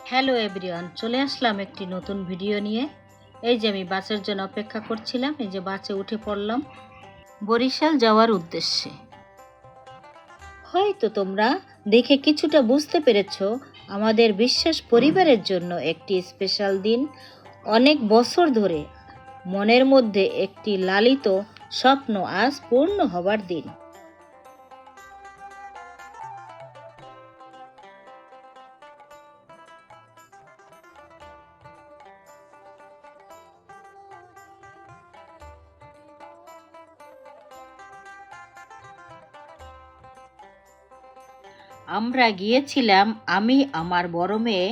Hello everyone, চলে আসলাম একটি নতুন ভিডিও নিয়ে। এই যে আমি বাসের জন্য অপেক্ষা করছিলাম, এই যে বাসে উঠে পড়লাম বরিশাল যাওয়ার উদ্দেশ্যে। হয়তো তোমরা দেখে কিছুটা বুঝতে পেরেছো, আমাদের বিশ্বাস পরিবারের জন্য একটি স্পেশাল দিন। অনেক বছর ধরে মনের মধ্যে একটি লালিত স্বপ্ন আজ পূর্ণ হবার দিন। আমরা গিয়েছিলাম, আমি, আমার বড় মেয়ে,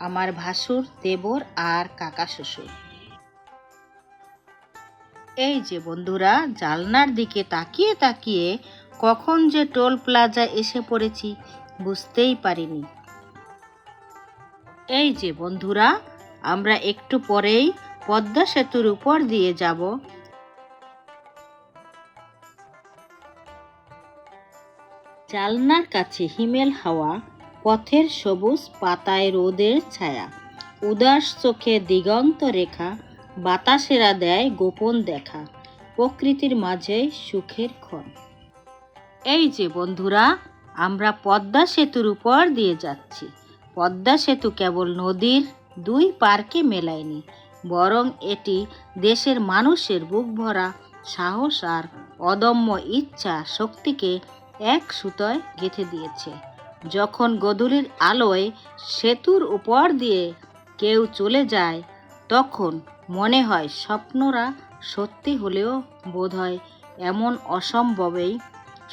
আমার ভাসুর, দেবর আর কাকা শ্বশুর। এই যে বন্ধুরা, জানলার দিকে তাকিয়ে তাকিয়ে কখন যে টোল প্লাজা এসে পড়েছি বুঝতেই পারিনি। এই যে বন্ধুরা, আমরা একটু পরেই পদ্মা সেতুর উপর দিয়ে যাব। জানলার কাছে হিমেল হাওয়া, পথের সবুজ পাতায় রোদের ছায়া, উদাস চোখে দিগন্ত রেখা, বাতাসেরা দেয় গোপন দেখা, প্রকৃতির মাঝে সুখের ক্ষণ। এই যে বন্ধুরা, আমরা পদ্মা সেতুর উপর দিয়ে যাচ্ছি। পদ্মা সেতু কেবল নদীর দুই পারকে মেলায়নি, বরং এটি দেশের মানুষের বুক ভরা সাহস আর অদম্য ইচ্ছা শক্তিকে এক সুতোয় গেঁথে দিয়েছে। যখন গোধূলির আলোয় সেতুর উপর দিয়ে কেউ চলে যায়, তখন মনে হয় স্বপ্নরা সত্যি হলেও বোধহয় এমন অসম্ভবেই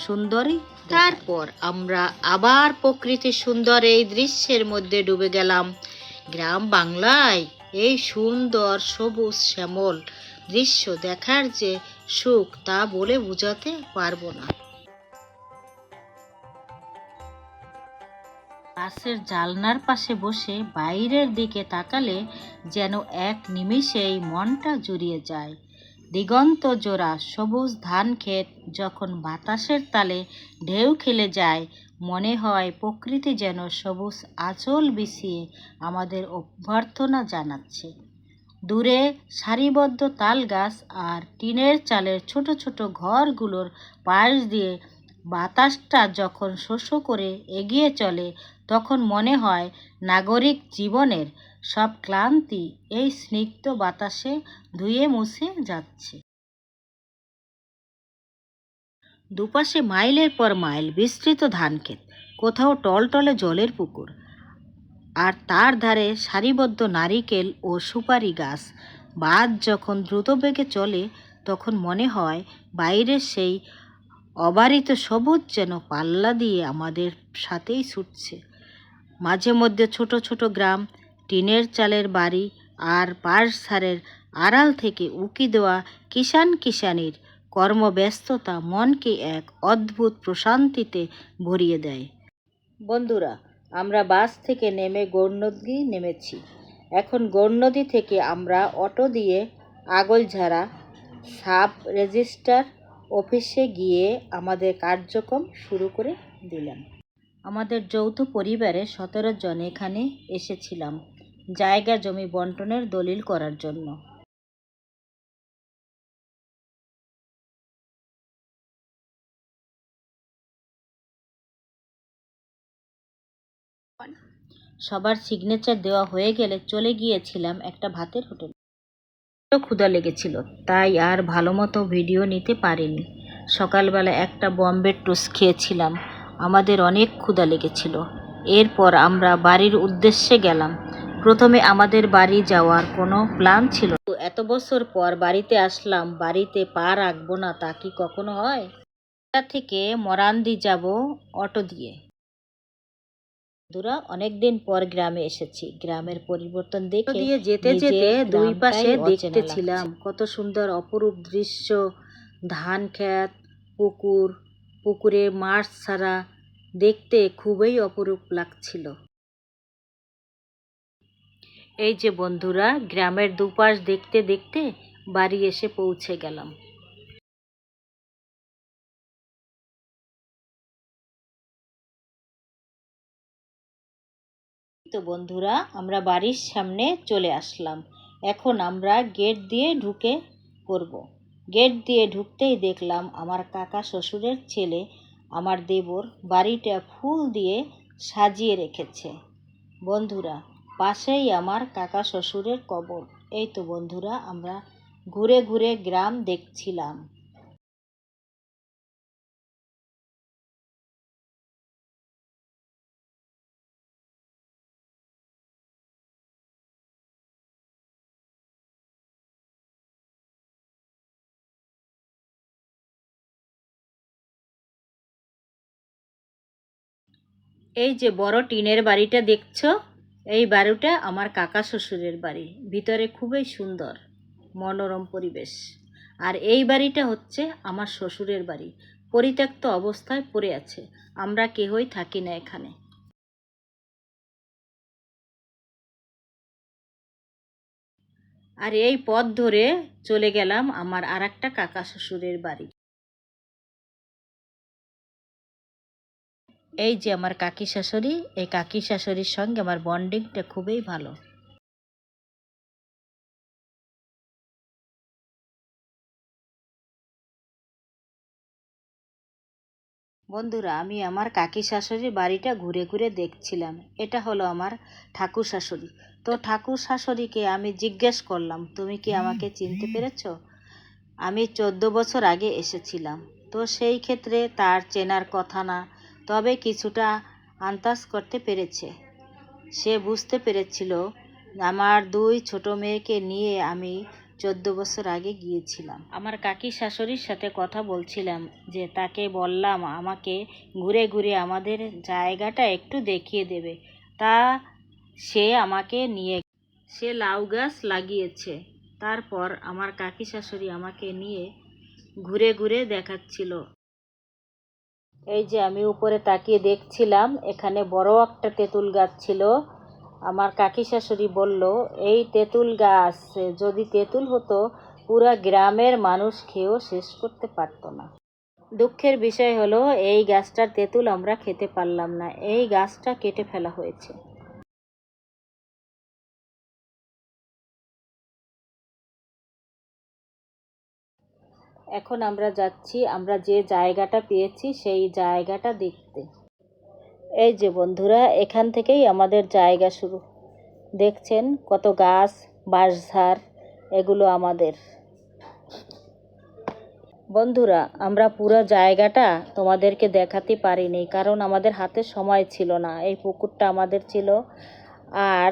সুন্দরী। তারপর আমরা আবার প্রকৃতির সুন্দর এই দৃশ্যের মধ্যে ডুবে গেলাম। গ্রাম বাংলায় এই সুন্দর সবুজ শ্যামল দৃশ্য দেখার যে সুখ, তা বলে বোঝাতে পারবো না। বাসের জানলার পাশে বসে বাইরের দিকে তাকালে যেন এক নিমিষেই মনটা জুড়িয়ে যায়। দিগন্ত জোড়া সবুজ ধান ক্ষেত যখন বাতাসের তালে ঢেউ খেলে যায়, মনে হয় প্রকৃতি যেন সবুজ আঁচল বিছিয়ে আমাদের অভ্যর্থনা জানাচ্ছে। দূরে সারিবদ্ধ তাল গাছ আর টিনের চালের ছোট ছোট ঘরগুলোর পাশ দিয়ে বাতাসটা যখন শোষো করে এগিয়ে চলে, তখন মনে হয় নাগরিক জীবনের সব ক্লান্তি এই স্নিগ্ধ বাতাসে ধুয়ে মুছে যাচ্ছে। দুপাশে মাইলের পর মাইল বিস্তৃত ধানক্ষেত, কোথাও টলটলে জলের পুকুর, আর তার ধারে সারিবদ্ধ নারিকেল ও সুপারি গাছ। বাস যখন দ্রুত বেগে চলে, তখন মনে হয় বাইরের সেই অবারিত সবুজ যেন পাল্লা দিয়ে আমাদের সাথেই ছুটছে। মাঝে মধ্যে ছোট ছোট গ্রাম, টিনের চালের বাড়ি আর বাঁশঝাড়ের আড়াল থেকে উকি দেওয়া কিষান কিষানির কর্মব্যস্ততা মনকে এক অদ্ভুত প্রশান্তিতে ভরিয়ে দেয়। বন্ধুরা, আমরা বাস থেকে নেমে গৌরনদী নেমেছি। এখন গৌরনদী থেকে আমরা অটো দিয়ে আগৈলঝাড়া সাব রেজিস্ট্রার অফিসে গিয়ে আমাদের কার্যক্রম শুরু করে দিলাম। আমাদের যৌথ পরিবারে 17 জন এখানে এসেছিলাম জায়গা জমি বন্টনের দলিল করার জন্য। সবার সিগনেচার দেওয়া হয়ে গেলে চলে গিয়েছিলাম একটা ভাতের হোটেলে। ক্ষুধা লেগেছিল, তাই আর ভালো মতো ভিডিও নিতে পারিনি। সকালবেলা একটা বম্বে টোস্ট খেয়েছিলাম, আমাদের অনেক ক্ষুধা লেগেছিল। এরপর আমরা বাড়ির উদ্দেশ্যে গেলাম। প্রথমে আমাদের বাড়ি যাওয়ার কোনো প্ল্যান ছিল না। এত বছর পর বাড়িতে আসলাম, বাড়িতে পা রাখবো না তা কি কখনো হয়? থেকে মরান্দি যাব অটো দিয়ে। বন্ধুরা, অনেকদিন পর গ্রামে এসেছি। গ্রামের পরিবর্তন দেখে দিয়ে যেতে যেতে দুই পাশে দেখতেছিলাম কত সুন্দর অপরূপ দৃশ্য। ধান ক্ষেত, পুকুর, পুকুরে মাছ ছাড়া, দেখতে খুবই অপরূপ লাগছিল। এই যে বন্ধুরা, গ্রামের দুপাশ দেখতে দেখতে বাড়ি এসে পৌঁছে গেলাম। তো বন্ধুরা, আমরা বাড়ির সামনে চলে আসলাম। এখন আমরা গেট দিয়ে ঢুকে পড়ব। গেট দিয়ে ঢুকতেই দেখলাম আমার কাকা শ্বশুরের ছেলে, আমার দেবর বাড়িটা ফুল দিয়ে সাজিয়ে রেখেছে। বন্ধুরা, পাশেই আমার কাকা শ্বশুরের কবর। এই তো বন্ধুরা, আমরা ঘুরে ঘুরে গ্রাম দেখছিলাম। এই যে বড় টিনের বাড়িটা দেখছো, এই বাড়িটা আমার কাকা শ্বশুরের বাড়ি। ভিতরে খুবই সুন্দর মনোরম পরিবেশ। আর এই বাড়িটা হচ্ছে আমার শ্বশুরের বাড়ি, পরিত্যক্ত অবস্থায় পড়ে আছে। আমরা কেউই থাকি না এখানে। আর এই পথ ধরে চলে গেলাম আমার আরেকটা কাকা শ্বশুরের বাড়ি। এই যে আমার কাকি শাশুড়ি, এই কাকি শাশুড়ির সঙ্গে আমার বন্ডিংটা খুবই ভালো। বন্ধুরা, আমি আমার কাকি শাশুড়ির বাড়িটা ঘুরে ঘুরে দেখছিলাম। এটা হলো আমার ঠাকুর শাশুড়ি। তো ঠাকুর শাশুড়িকে আমি জিজ্ঞেস করলাম, তুমি কি আমাকে চিনতে পেরেছো? আমি 14 বছর আগে এসেছিলাম। তো সেই ক্ষেত্রে তার চেনার কথা না, তবে কিছুটা আন্দাজ করতে পেরেছে। সে বুঝতে পেরেছিল আমার 2 ছোট মেয়েকে নিয়ে আমি 14 বছর আগে গিয়েছিলাম। আমার কাকি শাশুড়ির সাথে কথা বলছিলাম, যে তাকে বললাম আমাকে ঘুরে ঘুরে আমাদের জায়গাটা একটু দেখিয়ে দেবে। তা সে আমাকে নিয়ে, সে লাউ গাছ লাগিয়েছে। তারপর আমার কাকি শাশুড়ি আমাকে নিয়ে ঘুরে ঘুরে দেখাচ্ছিল। এই যে আমি উপরে তাকিয়ে দেখছিলাম, এখানে বড় একটা তেঁতুল গাছ ছিল। আমার কাকি শাশুড়ি বলল, এই তেঁতুল গাছ যদি তেঁতুল হতো, পুরা গ্রামের মানুষ খেয়েও শেষ করতে পারতো না। দুঃখের বিষয় হলো, এই গাছটার তেঁতুল আমরা খেতে পারলাম না। এই গাছটা কেটে ফেলা হয়েছে। এখন আমরা যাচ্ছি, আমরা যে জায়গাটা পেয়েছি সেই জায়গাটা দেখতে। এই যে বন্ধুরা, এখান থেকেই আমাদের জায়গা শুরু। দেখছেন কত গাছ, বাঁশঝাড়, এগুলো আমাদের। বন্ধুরা, আমরা পুরো জায়গাটা তোমাদেরকে দেখাতে পারিনি, কারণ আমাদের হাতে সময় ছিল না। এই পুকুরটা আমাদের ছিল, আর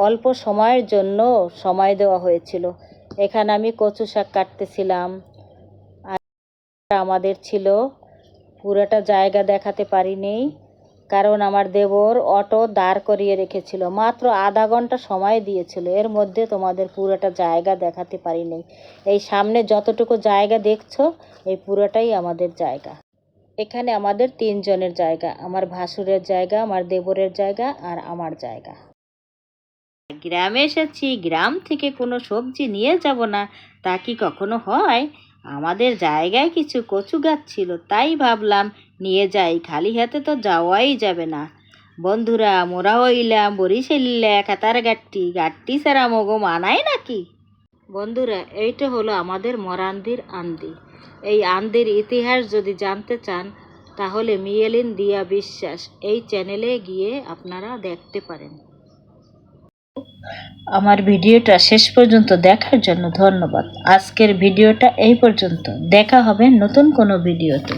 অল্প সময়ের জন্য সময় দেওয়া হয়েছিল। এখানে আমি কচু শাক কাটতেছিলাম, আর আমাদের ছিল। পুরোটা জায়গা দেখাতে পারিনি, কারণ আমার দেবর অটো দাঁড় করিয়ে রেখেছিল। মাত্র আধা ঘন্টা সময় দিয়েছিল, এর মধ্যে তোমাদের পুরোটা জায়গা দেখাতে পারিনি। এই সামনে যতটুকু জায়গা দেখছো, এই পুরোটাই আমাদের জায়গা। এখানে আমাদের 3 জনের জায়গা, আমার ভাসুরের জায়গা, আমার দেবরের জায়গা, আর আমার জায়গা। গ্রামে এসেছি, গ্রাম থেকে কোনো সবজি নিয়ে যাব না, তা কি কখনো হয়? আমাদের জায়গায় কিছু কচু গাছ ছিল, তাই ভাবলাম নিয়ে যাই, খালি হাতে তো যাওয়াই যাবে না। বন্ধুরা, মোরা হইলাম বরিশালিলা কাতার গাট্টি, গাট্টি ছাড়া মগো মানায় নাকি? বন্ধুরা, এইটা হলো আমাদের মরান্দির আন্দি। এই আন্দির ইতিহাস যদি জানতে চান, তাহলে মিয়েলিন দিয়া বিশ্বাস এই চ্যানেলে গিয়ে আপনারা দেখতে পারেন। আমার ভিডিওটা শেষ পর্যন্ত দেখার জন্য ধন্যবাদ। আজকের ভিডিওটা এই পর্যন্ত। দেখা হবে নতুন কোনো ভিডিওতে।